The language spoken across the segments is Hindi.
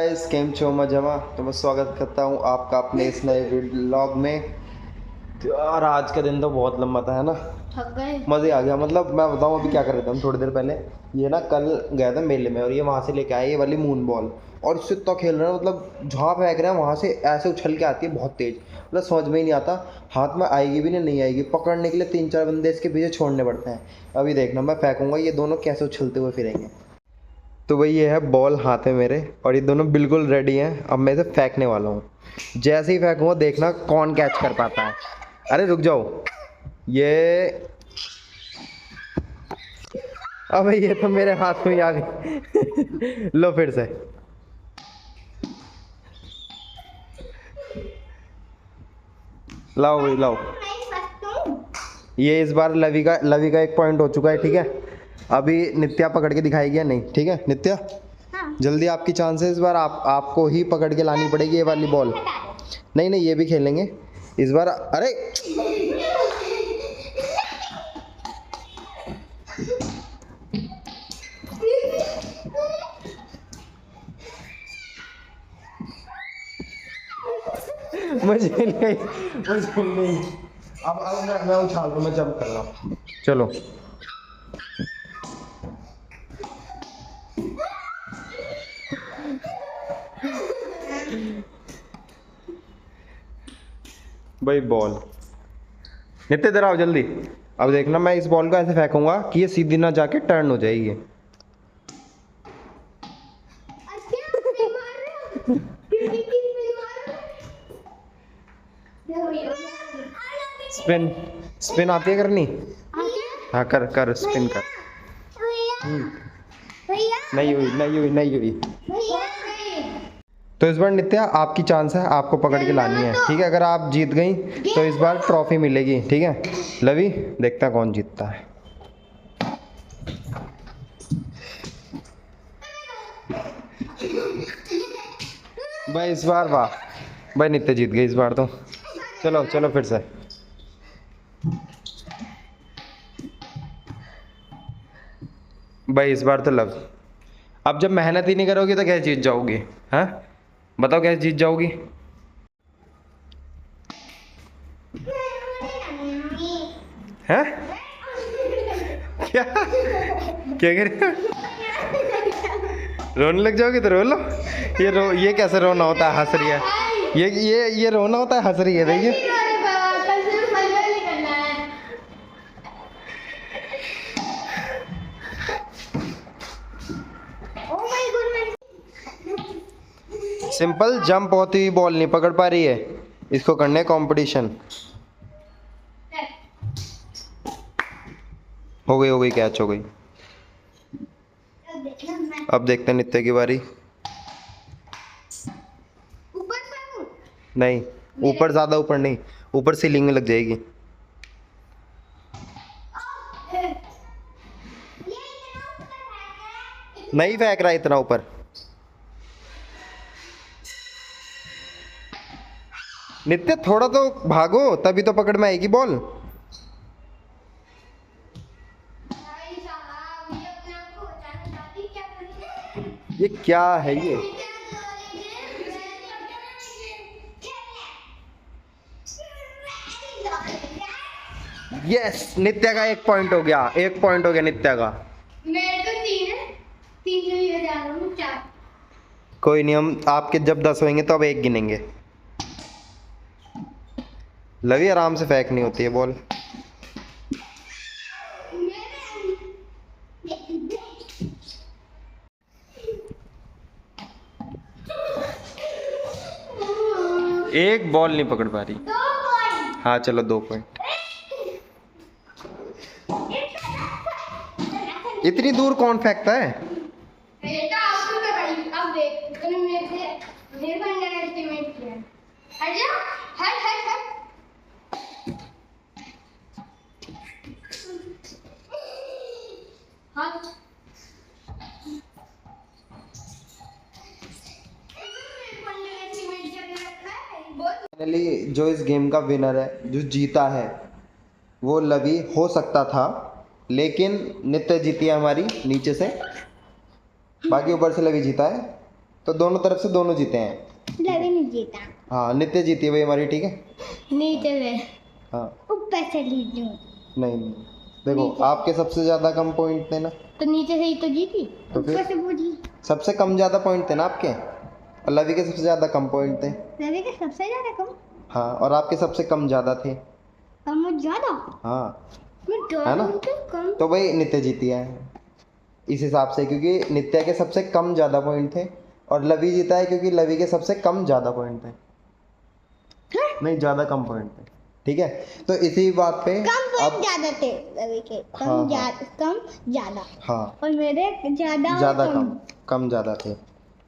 गाइस, केम छो मजामा। तो मैं स्वागत करता हूँ आपका अपने इस नए व्लॉग में। तो यार आज का दिन तो बहुत लंबा था, है ना। थक गए। मज़े आ गया। मतलब मैं बताऊँ अभी क्या कर रहे थे हम थोड़ी देर पहले। ये ना कल गए थे मेले में और ये वहाँ से लेके आए ये वाली मून बॉल। और इससे इतना खेल रहे हैं, मतलब जहाँ फेंक रहे हैं वहाँ से ऐसे उछल के आती है बहुत तेज़। मतलब समझ में ही नहीं आता हाथ में आएगी भी नहीं आएगी। पकड़ने के लिए 3-4 बंदे इसके पीछे छोड़ने पड़ते हैं। अभी देखना मैं फेंकूँगा, ये दोनों कैसे उछलते हुए फिरेंगे। तो भाई ये है बॉल हाथ में मेरे और ये दोनों बिल्कुल रेडी हैं। अब मैं इसे फेंकने वाला हूँ। जैसे ही फेंकूंगा देखना कौन कैच कर पाता है। अरे रुक जाओ। ये अबे ये तो मेरे हाथ में ही आ गई। लो फिर से। लाओ भाई लाओ। ये इस बार लवी का 1 पॉइंट हो चुका है, ठीक है। अभी नित्या पकड़ के दिखाएगी या नहीं, ठीक है नित्या। हाँ। जल्दी आपकी चांस है इस बार। आपको ही पकड़ के लानी पड़ेगी ये वाली बॉल। नहीं नहीं, ये भी खेलेंगे इस बार। अरे मुझे नहीं। अब मैं उछाल रहा हूँ, मैं जंप कर रहा हूँ। चलो भाई बॉल। नित्य इधर आओ जल्दी। अब देखना मैं इस बॉल को ऐसे फेंकूंगा कि ये सीधी ना जाके टर्न हो जाएगी। स्पिन स्पिन आती है करनी। हाँ कर कर स्पिन कर। नहीं हुई। तो इस बार नित्या आपकी चांस है, आपको पकड़ के लानी है, ठीक है। अगर आप जीत गई तो इस बार ट्रॉफी मिलेगी, ठीक है। लवी देखता कौन जीतता है। भाई इस बार वाह भाई, नित्या जीत गई इस बार तो। चलो चलो फिर से। भाई इस बार तो लव। अब जब मेहनत ही नहीं करोगी तो कैसे जीत जाओगी? हाँ बताओ कैसे जीत जाओगी? हैं क्या क्या कर रहे हो? रोने लग जाओगे तो रो लो। ये कैसे रोना होता है? हंस रही है ये रोना होता है, हंस रही है। देखिए सिंपल जंप होती हुई बॉल नहीं पकड़ पा रही है, इसको करने कंपटीशन। हो गई कैच हो गई। अब देखते हैं नित्य की बारी। नहीं ऊपर, ज्यादा ऊपर नहीं, ऊपर सीलिंग में लग जाएगी। नहीं फेंक रहा इतना ऊपर। नित्य थोड़ा तो भागो, तभी तो पकड़ में आएगी बॉल। ये क्या है ये? यस नित्या का 1 पॉइंट हो गया, 1 पॉइंट हो गया नित्या का। मेरे तो 3 है, 3 से भी जा रहा हूँ 4। कोई नहीं, हम आपके जब 10 होंगे तो अब 1 गिनेंगे। लवी आराम से फेंकनी होती है बॉल। एक बॉल नहीं पकड़ पा रही। 2 पॉइंट। हाँ चलो 2 पॉइंट। इतनी दूर कौन फेंकता है? बेटा आपको तो भाई अब देख तुमने मेरे को अंडर एस्टिमेट किया। हट जा, हट। हट फाइनली जो इस गेम का विनर है, जो जीता है, वो लवी हो सकता था, लेकिन नित्य जीती है हमारी नीचे से। बाकी ऊपर से लवी जीता है। तो दोनों तरफ से दोनों जीते हैं। लवी नहीं जीता। हाँ नित्य जीती है भाई हमारी, ठीक है। नीचे से हाँ ऊपर से लीजूं। नहीं देखो आपके सबसे ज़्यादा कम पॉइंट थे ना, तो नीचे से ही तो जीती। तो फिर ऊपर से वो जी। सबसे कम ज़्यादा पॉइंट थे ना आपके, और लवी के सबसे ज़्यादा कम पॉइंट थे। लवी के सबसे ज्यादा कम। हाँ और आपके सबसे कम ज़्यादा थे। और मुझ ज्यादा। हाँ मैं है ज्यादा ना? हूँ तो कम। तो भाई नित्य जीती है इस हिसाब से, क्योंकि नित्य के सबसे कम ज़्यादा पॉइंट थे, और लवी जीता है क्योंकि लवी के सबसे कम ज़्यादा पॉइंट थे। नहीं ज़्यादा कम पॉइंट थे, ठीक है। तो इसी बात पे कम पॉइंट ज्यादा थे लवी के। कम हाँ, ज्यादा कम ज्यादा। हाँ और मेरे ज्यादा ज़्यादा और कम ज़्यादा थे।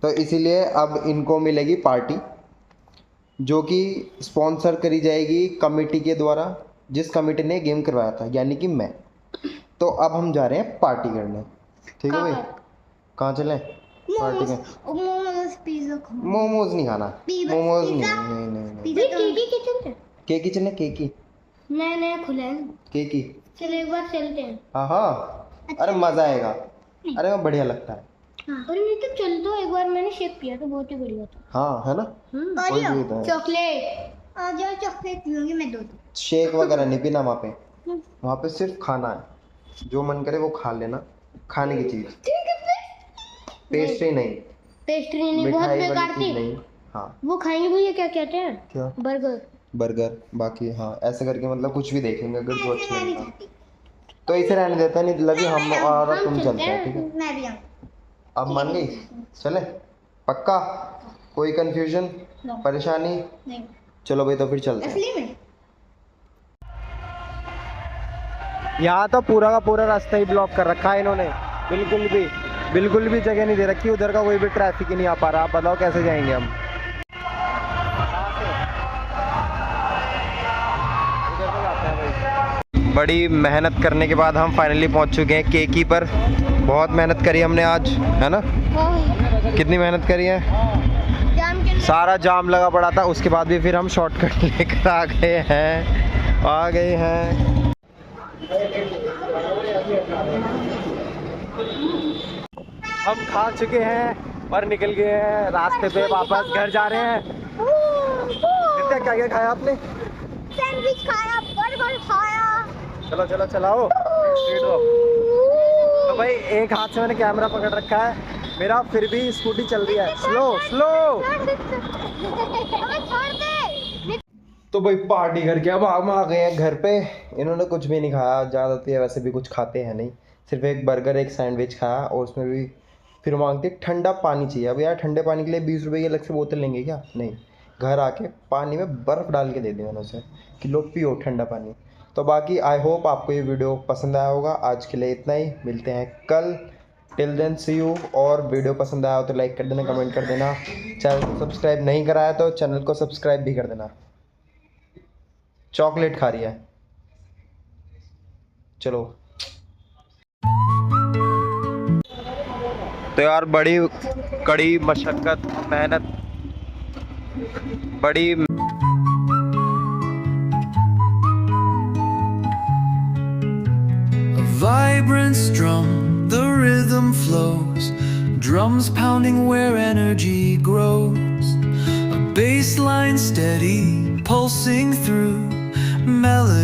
तो इसीलिए अब इनको मिलेगी पार्टी, जो कि स्पॉन्सर करी जाएगी कमेटी के द्वारा, जिस कमेटी ने गेम करवाया था, यानी कि मैं। तो अब हम जा रहे हैं पार्टी करने, ठीक है भाई। कहाँ चलें पार्टी में? मोमोज पिज्जा खाओ। मोमोज नहीं खाना, पिज़्ज़ा, मोमोज नहीं पिज़्ज़ा। नहीं नहीं नहीं। पिज्जा तो केकी के चलते। केकी चले, केकी नया नया खुला है। केकी। चलो एक बार चलते हैं। हाँ हाँ अरे मज़ा आएगा, अरे वो बढ़िया लगता है। हाँ। और नहीं तो चल तो एक बार मैंने शेक पिया तो बहुत ही बढ़िया था। हाँ है ना, वही चीज़ है। चॉकलेट आ जाओ, चॉकलेट पियोगे मैं दो। शेक वगैरह नहीं पीना वहाँ पे, वहाँ पे सिर्फ खाना है, जो मन करे वो खा लेना, खाने की चीज़, ठीक है फिर। पेस्ट्री नहीं, पेस्ट्री नहीं, बहुत मिठाई बेकार वाली थी। चीज़ नहीं। हाँ वो खाएंगे भैया, क्या कहते हैं, क्या, बर्गर। बर्गर, बाकी हाँ ऐसे करके मतलब कुछ भी देखेंगे अगर जो अच्छा लगेगा तो इसे रहने देता है। नहीं लगी हम और तुम चलते हैं, ठीक है। मैं भी आऊँ। अब मान गई, चले पक्का, कोई कंफ्यूजन परेशानी? नहीं चलो भाई तो फिर चलते हैं। असली में यहाँ तो पूरा का पूरा रास्ता ही ब्लॉक कर रखा है इन्होंने, बिल्कुल भी जगह नहीं दे रखी, उधर का कोई भी ट्रैफिक ही नहीं आ पा रहा। आप बताओ कैसे जाएंगे हम? बड़ी मेहनत करने के बाद हम फाइनली पहुँच चुके हैं केकी पर। बहुत मेहनत करी हमने आज, है ना? कितनी मेहनत करी है, जाम के सारा जाम लगा पड़ा था, उसके बाद भी फिर हम शॉर्टकट लेकर आ गए हैं। हम खा चुके हैं और निकल गए हैं रास्ते पे, वापस घर जा रहे हैं। क्या क्या क्या खाया आपने? सैंडविच खाया, बर्गर खाया। चलो चलो चलाओ स्पीड रहो। तो भाई एक हाथ से मैंने कैमरा पकड़ रखा है मेरा, फिर भी स्कूटी चल रही है स्लो। तो भाई पार्टी करके अब हम आ गए हैं घर पे। इन्होंने कुछ भी नहीं खाया, ज़्यादातर वैसे भी कुछ खाते हैं नहीं, सिर्फ एक बर्गर एक सैंडविच खाया, और उसमें भी फिर मांगते ठंडा पानी चाहिए। अब यार ठंडे पानी के लिए 20 रुपये की अलग से बोतल लेंगे क्या? नहीं, घर आके पानी में बर्फ़ डाल के दे दी मैंने उसे कि लो पियो ठंडा पानी। तो बाकी आई होप आपको ये वीडियो पसंद आया होगा। आज के लिए इतना ही, मिलते हैं कल। Till then see you. और वीडियो पसंद आया हो तो लाइक कर देना, कमेंट कर देना। चैनल को सब्सक्राइब नहीं कराया तो चैनल को सब्सक्राइब भी कर देना। चॉकलेट खा रही है, चलो। तो यार बड़ी कड़ी मशक्क़त मेहनत, बड़ी Vibrant strum, the rhythm flows, drums pounding where energy grows, a bass line steady, pulsing through melody.